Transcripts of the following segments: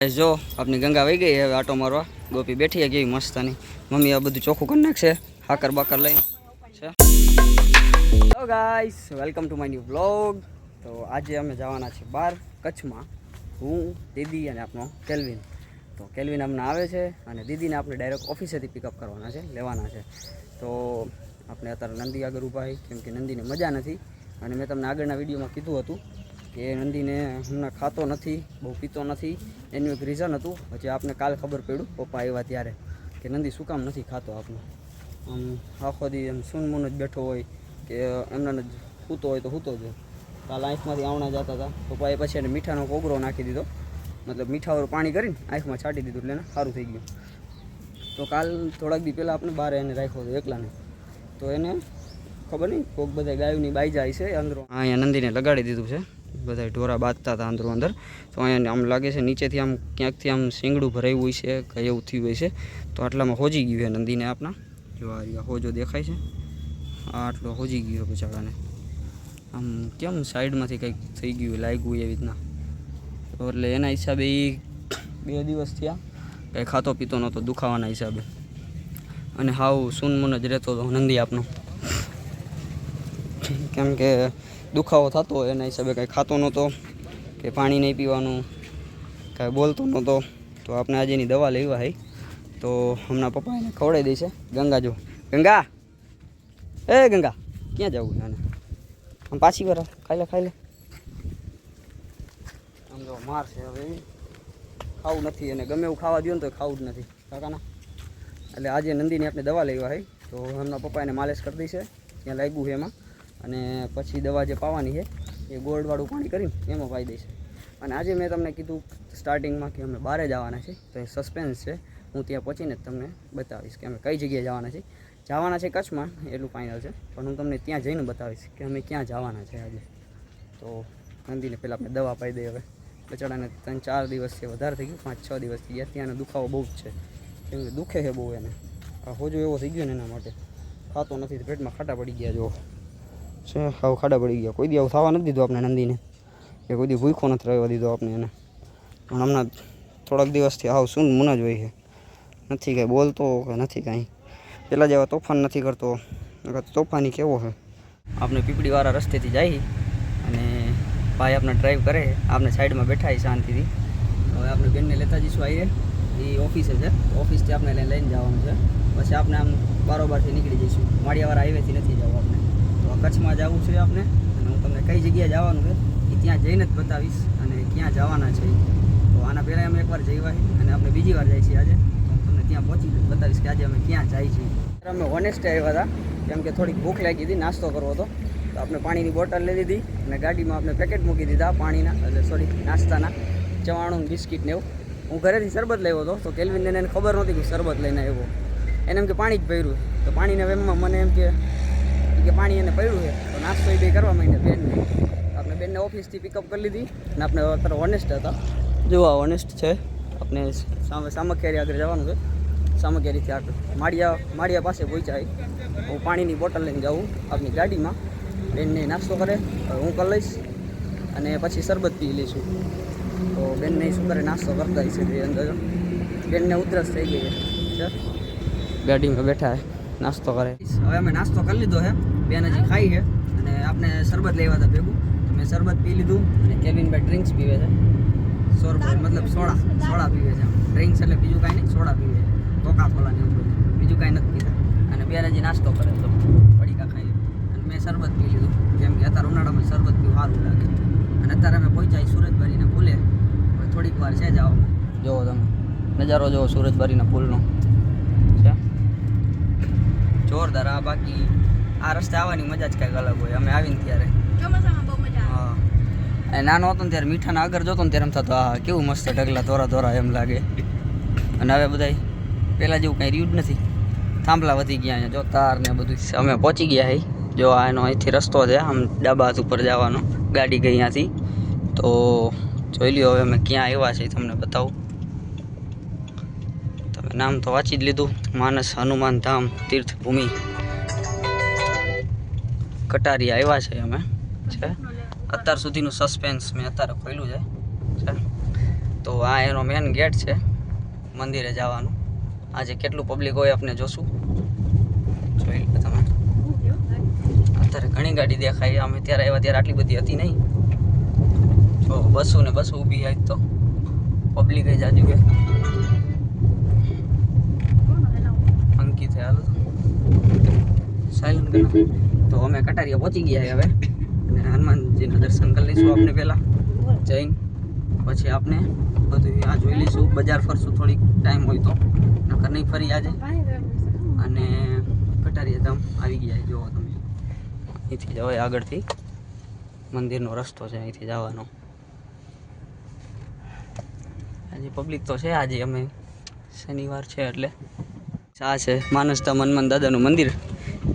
જો આપની ગંગા વહી ગઈ હવે આટો મારવા ગોપી બેઠી કેવી મસ્તની મમ્મી આ બધું ચોખ્ખું કરી નાખશે હાકર બાકર લઈને છે hello guys welcome to my new vlog તો આજે અમે જવાના છીએ બહાર કચ્છમાં હું દીદી અને આપણો કેલ્વિન તો કેલ્વિન અમને આવે છે અને દીદીને આપણે ડાયરેક્ટ ઓફિસેથી પિકઅપ કરવાના છે લેવાના છે તો આપણે અત્યારે નંદી આગળ ઊભા હોય કેમ કે નંદીને મજા નથી અને મેં તમને આગળના વિડીયોમાં કીધું હતું કે નંદીને હમણાં ખાતો નથી બહુ પીતો નથી એનું એક રીઝન હતું પછી આપને કાલ ખબર પડ્યું પપ્પા આવ્યા ત્યારે કે નંદી શું કામ નથી ખાતો આપને આમ આખો દી એમ સૂનમૂન જ બેઠો હોય કે એમને જ સૂતો હોય તો સૂતો જ કાલ આંખમાંથી આવણા જતા હતા પપ્પાએ પછી એને મીઠાનો કોગરો નાખી દીધો મતલબ મીઠાવાળું પાણી કરીને આંખમાં છાંટી દીધું એટલે એને સારું થઈ ગયું તો કાલ થોડાક દી પહેલાં આપણે બહાર એને રાખ્યો હતો એકલાને તો એને ખબર નહીં કોક બધા ગાયોની બાઈ જાય છે અંદરો અહીંયા નંદીને લગાડી દીધું છે બધા ઢોરા બાંધતા હતા અંદરો અંદર તો અહીંયા આમ લાગે છે નીચેથી આમ ક્યાંકથી આમ શીંગડું ભરાયું હોય છે કંઈ એવું થયું હોય છે તો આટલામાં હોજી ગયું છે નંદીને આપણા જો આ હોજો દેખાય છે આ આટલો હોજી ગયો બચારાને આમ કેમ સાઈડમાંથી કંઈક થઈ ગયું લાગ્યું એવી રીતના એટલે એના હિસાબે એ 2 દિવસ થયા કંઈ ખાતો પીતો નહોતો દુખાવાના હિસાબે અને હાવ સૂનમૂન જ રહેતો હતો નંદી આપનો કેમ કે દુખાવો થતો હોય એના હિસાબે કાંઈ ખાતો નહોતો કે પાણી નહીં પીવાનું કાંઈ બોલતો નહોતો તો આપણે આજે એની દવા લેવા હોય તો હમણાં પપ્પા એને ખવડાવી દે છે ગંગા જો ગંગા એ ગંગા ક્યાં જવું આને આમ પાછી વાર ખાઈ લે આમ જો મારશે હવે ખાવું નથી અને ગમે એવું ખાવા દો ને તો ખાવું જ નથી કાકાના એટલે આજે નંદીની આપણે દવા લેવા હોય તો હમણાં પપ્પા એને માલિશ કરી દઈ છે ત્યાં લાગ્યું છે એમાં અને પછી દવા જે પાવાની છે એ ગોળવાળું પાણી કરીને એમાં પાઈ દઈશ અને આજે મેં તમને કીધું સ્ટાર્ટિંગમાં કે અમે બહાર જવાના છે તો એ સસ્પેન્સ છે હું ત્યાં પહોંચીને જ તમને બતાવીશ કે અમે કઈ જગ્યાએ જવાના છે કચ્છમાં એટલું ફાઇનલ છે પણ હું તમને ત્યાં જઈને બતાવીશ કે અમે ક્યાં જવાના છે આજે તો નંદીને પહેલાં આપણે દવા પાઈ દઈએ હવે બચાડાને 3-4 દિવસથી વધારે થઈ ગયું 5-6 દિવસ થઈ ગયા ત્યાંનો દુખાવો બહુ જ છે કેમ કે દુખે છે બહુ એને આ હોજો એવો થઈ ગયો ને એના માટે ખાતો નથી પેટમાં ખાટા પડી ગયા જો છે હાવ ખાડા પડી ગયા કોઈ દી આવું થવા નથી દીધું આપણે નંદીને કે કોઈ દી ભૂખો નથી રહેવા દીધો આપણે એને પણ હમણાં થોડાક દિવસથી હાવ સૂન મૂન જ હોય છે નથી કાંઈ બોલતો કે નથી કાંઈ પહેલાં જેવા તોફાન નથી કરતો તોફાની કેવો છે આપણે પીપળીવાળા રસ્તેથી જઈએ અને ભાઈ આપણે ડ્રાઈવ કરે આપણે સાઈડમાં બેઠા શાંતિથી હવે આપણે બેનને લેતા જઈશું આવીએ એ ઓફિસે છે ઓફિસથી આપણે લઈને જવાનું છે પછી આપણે આમ બારોબારથી નીકળી જઈશું માળિયાવાળા હાઈવેથી નથી જવું આપણે તો કચ્છમાં જવું છે આપણે અને હું તમને કઈ જગ્યાએ જવાનું છે એ ત્યાં જઈને જ બતાવીશ અને ક્યાં જવાના છે તો આના પહેલાં અમે એકવાર જઈ આવી અને આપણે બીજી વાર જઈએ છીએ આજે તો હું તમને ત્યાં પહોંચી બતાવીશ કે આજે અમે ક્યાં જઈએ છીએ અમે હોનેસ્ટે આવ્યા હતા કેમ કે થોડીક ભૂખ લાગી હતી નાસ્તો કરવો હતો તો આપણે પાણીની બોટલ લઈ લીધી અને ગાડીમાં આપણે પેકેટ મૂકી દીધા પાણીના એટલે સોરી નાસ્તાના ચવાણું બિસ્કિટ ને એવું હું ઘરેથી શરબત લેવો હતો તો કેલ્વિનને એને ખબર નહોતી કે શરબત લઈને આવ્યો એને એમ કે પાણી જ પડ્યું તો પાણીના વેમમાં મને એમ કે પાણી એને પડ્યું છે તો નાસ્તો એ બે કરવા માંડ્યા બેનને આપણે બેનને ઓફિસથી પિકઅપ કરી લીધી અને આપણે અત્યારે ઓનેસ્ટ હતા જો આ ઓનેસ્ટ છે આપણે સામખિયારી આગળ જવાનું છે સામખિયારીથી આગળ માળિયા પાસે પહોંચાય હું પાણીની બોટલ લઈને જાઉં આપણી ગાડીમાં બેનને નાસ્તો કરે હું કરી લઈશ અને પછી શરબત પી લઈશું તો બેનને શું કરે નાસ્તો કરતા હશે એ અંદર બેનને ઉધરસ થઈ ગઈ છે ગાડીમાં બેઠા નાસ્તો કરે હવે અમે નાસ્તો કરી લીધો છે બેન હજી ખાઈ છે અને આપણે શરબત લેવા હતા ભેગું તો મેં શરબત પી લીધું અને કેલ્વિનભાઈ ડ્રિંક્સ પીવે છે મતલબ સોડા પીવે છે ડ્રિંક્સ એટલે બીજું કાંઈ નહીં સોડા પીવે છે કોકા કોલા ને એવું બધું બીજું કાંઈ નથી પીતા અને બેન હજી નાસ્તો કરે તો પડીકા ખાઈ અને મેં શરબત પી લીધું કેમ કે અત્યારે ઉનાળામાં શરબત પીવું સારું લાગે અને અત્યારે અમે પહોંચ્યા સુરજબારીના પુલે હવે થોડીક વાર છે જાઓ જુઓ તમે નજારો જુઓ સુરજબારીના પુલનો છે જોરદાર આ બાકી આ રસ્તે આવવાની મજા જ કાંઈક અલગ હોય અમે આવીને ત્યારે ચોમાસામાં બહુ મજા હા અને નાનો હતો ને ત્યારે મીઠાના આગળ જોતો ને ત્યારે એમ થતો હા કેવું મસ્ત ઢગલા ધોરા એમ લાગે અને હવે બધાય પહેલાં જેવું કાંઈ રહ્યું જ નથી થાંભલા વધી ગયા અહીંયા જો તાર ને બધું અમે પહોંચી ગયા હઈ જો આ એનો અહીંથી રસ્તો છે આમ ડાબા હાથ ઉપર જવાનો ગાડી ગઈ અહીંયાથી તો જોઈ લ્યો હવે અમે ક્યાં આવ્યા છે તમને બતાવું તમે નામ તો વાંચી જ લીધું માનસ હનુમાન ધામ તીર્થભૂમિ કટારી આવ્યા છે અમે છે અત્યાર સુધીનું સસ્પેન્સ મેં અત્યારે ખોલ્યું છે તો આ એનો મેન ગેટ છે મંદિરે જવાનું. આજે કેટલું પબ્લિક હોય આપણે જોશું. જોઈ લો તમે. અત્યારે ઘણી ગાડી દેખાય. અમે ત્યારે આવ્યા ત્યારે આટલી બધી હતી નહીં. જો બસો ને બસો ઊભી આવી તો પબ્લિક જ આજુ કે અંકિત હાલો સાયલન્ટ કરો. તો અમે કટારિયા પહોંચી ગયા હવે અને હનુમાનજીના દર્શન કરી લઈશું આપણે પહેલાં જઈને. પછી આપણે બધું આ જોઈ લઈશું. બજાર ફરશું થોડીક ટાઈમ હોય તો, નકર નહીં ફરી આજે. અને કટારિયા ધામ આવી ગયા જુઓ તમે. અહીંથી જવાય આગળથી મંદિરનો રસ્તો છે અહીંથી જવાનો. આજે પબ્લિક તો છે. આજે અમે શનિવાર છે એટલે આ છે માનસધામ હનુમાન દાદાનું મંદિર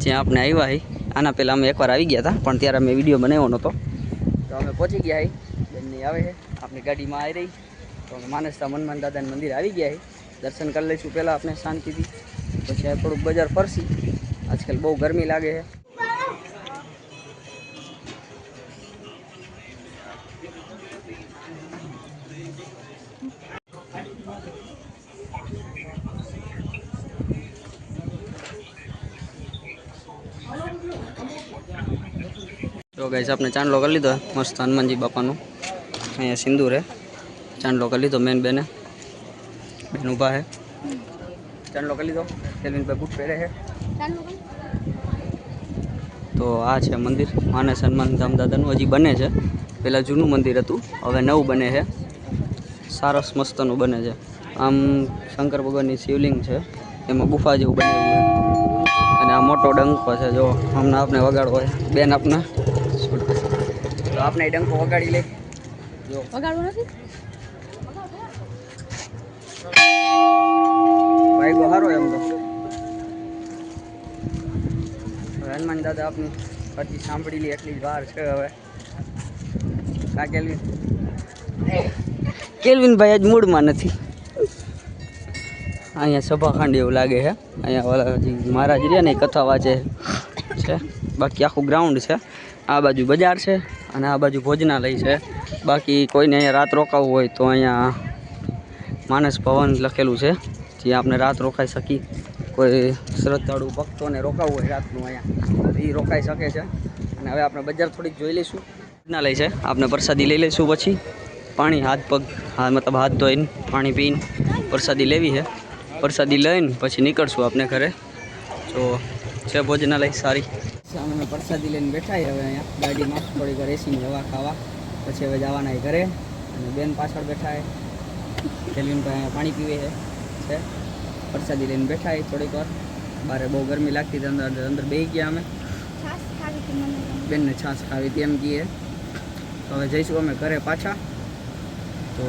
જ્યાં આપણે આવ્યા હી. આના પહેલાં અમે એકવાર આવી ગયા હતા પણ ત્યારે અમે વિડીયો બનાવ્યો નહોતો. તો અમે પહોંચી ગયા હી. બેનની આવે છે આપણી ગાડીમાં આવી રહી. તો અમે માનસધામ હનુમાન દાદાનું મંદિર આવી ગયા હી. દર્શન કરી લઈશું પહેલાં આપણે શાંતિથી. પછી આ થોડુંક બજાર ફરશી. આજકાલ બહુ ગરમી લાગે છે. જો ગાઈસ આપણે ચાંદલો કરી લીધો મસ્ત હનુમાનજી બાપાનું. અહીંયા સિંદૂર હે. ચાંદલો કરી લીધો. મેન બેન ઊભા હે. ચાંદલો કરી લીધો. સેલવીનભાઈ બૂટ પહેરે છે. તો આ છે મંદિર માનસ હનુમાન ધામ દાદાનું. હજી બને છે. પહેલાં જૂનું મંદિર હતું, હવે નવું બને છે. સરસ મસ્તનું બને છે. આમ શંકર ભગવાનની શિવલિંગ છે, એમાં ગુફા જેવું બનેલું છે. અને આ મોટો ડંકો છે. જો હમણાં આપણે વગાડવો હોય બેન આપને તો આપણે ડંકો વગાડી લે. જો વગાડવો નથી ભાઈ ગો સારો એમ તો. હનુમાન દાદા આપની પછી સાંભળી લી એટલી જ વાર છે હવે. કા કેલ્વિનભાઈ આજ મૂડમાં નથી. અહીંયા સભાખંડ એવું લાગે છે. અહીંયા ઓલા હજી મહારાજ રહ્યા ને કથા વાંચે છે. બાકી આખું ગ્રાઉન્ડ છે. આ બાજુ બજાર છે અને આ બાજુ ભોજનાલય છે. બાકી કોઈને અહીંયા રાત રોકાવું હોય તો અહીંયા માનસ ભવન લખેલું છે જ્યાં આપણે રાત રોકાઈ શકી. કોઈ શ્રદ્ધાળુ ભક્તોને રોકાવું હોય રાતનું અહીંયા તો એ રોકાઈ શકે છે. અને હવે આપણે બજાર થોડીક જોઈ લઈશું. ભોજનાલય છે. આપણે પ્રસાદી લઈ લઈશું. પછી પાણી હાથ પગ મતલબ હાથ ધોઈને પાણી પીને પ્રસાદી લેવી છે. પ્રસાદી લઈને પછી નીકળશું આપણે ઘરે. તો છે ભોજનાલય સારી. અમે પ્રસાદી લઈને બેઠા હવે અહીંયા ગાડીમાં થોડીક વાર એસીની હવા ખાવા. પછી હવે જવાના ઘરે. અને બેન પાછળ બેઠા છે. કેલ્વિનભાઈ અહીંયા પાણી પીવે છે. પ્રસાદી લઈને બેઠા થોડીક વાર. બારે બહુ ગરમી લાગતી હતી. અંદર બેસી ગયા અમે. બેનને છાશ ખાવી હતી એમ કહીએ. તો હવે જઈશું અમે ઘરે પાછા. તો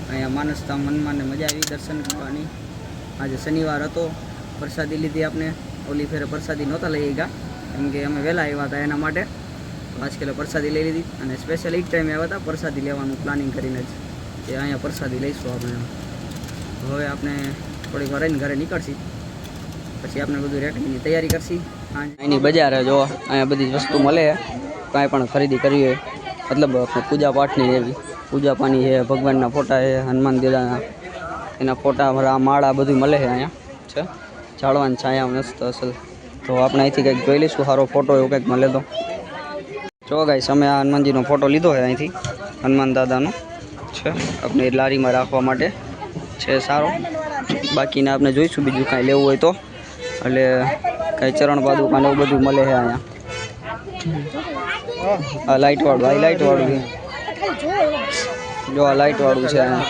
અહીંયા માનસધામ હનુમાનને મજા આવી દર્શન કરવાની. આજે શનિવાર હતો. પ્રસાદી લીધી આપણે. ઓલી ફેરે પ્રસાદી નહોતા લઈ ગયા કેમ કે અમે વહેલા આવ્યા હતા એના માટે. આજકાલ પ્રસાદી લઈ લીધી અને સ્પેશિયલ એક ટાઈમ આવ્યા હતા પ્રસાદી લેવાનું પ્લાનિંગ કરીને જ કે અહીંયા પ્રસાદી લઈશું આપણે. હવે આપણે થોડીક વાર રહીને ઘરે નીકળશી. પછી આપણે બધું રેકડીની તૈયારી કરશી. અહીંની બજાર જો અહીંયા બધી વસ્તુ મળે. કાંઈ પણ ખરીદી કરવી હોય મતલબ આપણે પૂજા પાઠની એવી પૂજા પાની છે. ભગવાનના ફોટા છે. હનુમાન દાદાના એના ફોટા માળા બધું મળે છે અહીંયા છે. ઝાડવાની છાયા મસ્ત અસલ. તો આપણે અહીંથી કંઈક જોઈ લઈશું સારો ફોટો એવું કંઈક મળે તો. જો ગાઈસ અમે આ હનુમાનજીનો ફોટો લીધો છે અહીંથી હનુમાન દાદાનો છે. આપણે લારીમાં રાખવા માટે છે સારો. બાકીને આપણે જોઈશું બીજું કાંઈ લેવું હોય તો. એટલે કાંઈ ચરણ પાદુકાને એવું બધું મળે છે અહીંયા. આ લાઇટવાળું આ લાઇટવાળું છે. જો આ લાઇટવાળું છે અહીંયા.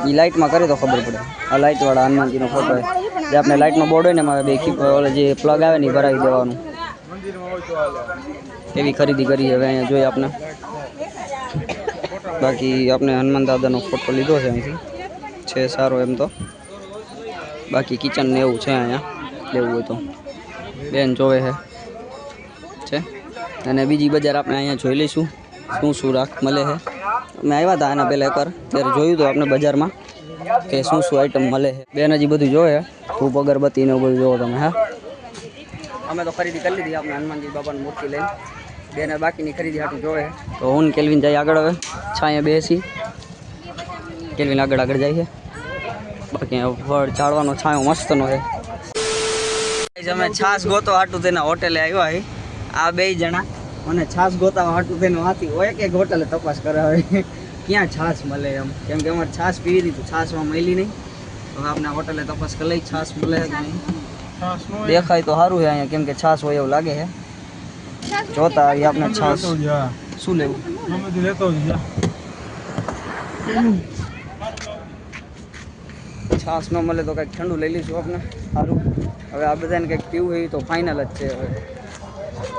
એ લાઇટમાં કરે તો ખબર પડે. આ લાઇટવાળા હનુમાનજીનો ફોટો છે. જે આપણે લાઇટનો બોર્ડ હોય ને એમાં બે ઓલે જે પ્લગ આવે ને એ ભરાવી દેવાનું. એવી ખરીદી કરી હવે અહીંયા જોઈએ આપણે. બાકી આપણે હનુમાન દાદાનો ફોટો લીધો છે અહીંથી છે સારો એમ તો. બાકી કિચન ને એવું છે અહીંયા લેવું હોય તો બેન જોવે છે. અને બીજી બજાર આપણે અહીંયા જોઈ લઈશું શું રાખ મળે છે. અમે આવ્યા હતા એના પહેલાં એકવાર ત્યારે જોયું હતું આપણે બજારમાં કે શું આઈટમ મળે છે. બેન હજી બધું જોવે ધૂપ અગરબત્તી ને એવું બધું જોવો તમે. હા અમે તો ખરીદી કરી લીધી આપણે હનુમાનજી બાપાની મૂર્તિ લઈને. બેને બાકીની ખરીદી હાટું જોવે. તો હું કેલ્વિન જાય આગળ હવે છાંયે બેસી કેલ્વિન આગળ આગળ જાય છે. બાકી વડ ચાળવાનો છાંયો મસ્તનો છે. અમે છાસ ગોતો હાટું તેના હોટેલે આવ્યા હી આ બે જણા અને છાસ ગોતાવા હાટું તેનો હાથી હોય એક હોટેલે તપાસ કરે હવે ક્યાં છાસ મળે એમ, કેમ કે અમારે છાસ પીવી હતી તો છાસમાં મળી નહીં. હવે આપણે હોટેલે તપાસ કરી લઈ છાસ મળે કે નહીં. દેખાય તો સારું છે અહીંયા, કેમ કે છાસ હોય એવું લાગે છે. જોતા આવી આપણે છાસ શું લેવું. છાસ ન મળે તો કંઈક ઠંડુ લઈ લઈશું આપણે સારું. હવે આ બધાને કંઈક પીવું હોય તો ફાઇનલ જ છે. હવે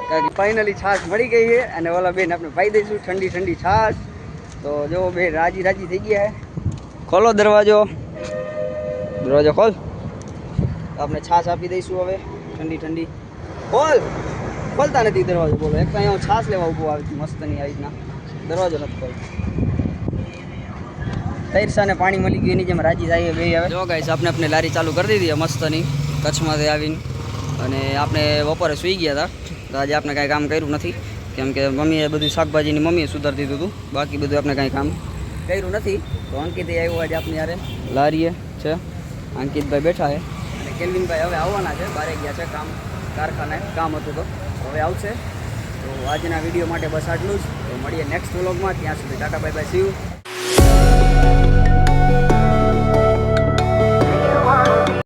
કારણ ફાઇનલી છાસ મળી ગઈ છે અને ઓલા બેન આપણે પાઈ દઈશું ઠંડી ઠંડી છાસ. તો જો બે રાજી રાજી થઈ ગયા છે. ખોલો દરવાજો, દરવાજો ખોલ. આપણે છાસ આપી દઈશું હવે ઠંડી ઠંડી. ખોલ, ખોલતા નથી દરવાજો. બોલો એક તો અહીંયા છાસ લેવા ઊભો આવી મસ્તની આવી રીતના દરવાજો નથી ખોલતો. તૈરસાને પાણી મળી ગયું એની જેમ રાજી જાય બે. હવે જો ગાઈસ આપણે આપણે લારી ચાલુ કરી દીધી મસ્તની કચ્છમાંથી આવીને. અને આપણે બપોરે સૂઈ ગયા હતા તો આજે આપણે કાંઈ કામ કર્યું નથી, કેમ કે મમ્મીએ બધું શાકભાજીની મમ્મીએ સુધારી દીધું હતું. બાકી બધું આપણે કાંઈ કામ કર્યું નથી. તો અંકિત આવ્યો આજે આપણે યારે લારીએ છે. અંકિતભાઈ બેઠા છે અને કેલ્વિનભાઈ હવે આવવાના છે. બહાર ગયા છે કામ કારખાને કામ હતું તો હવે આવશે. તો આજના વિડીયો માટે બસ આટલું જ. તો મળીએ નેક્સ્ટ વ્લોગમાં. ત્યાં સુધી Tata bye bye, C you.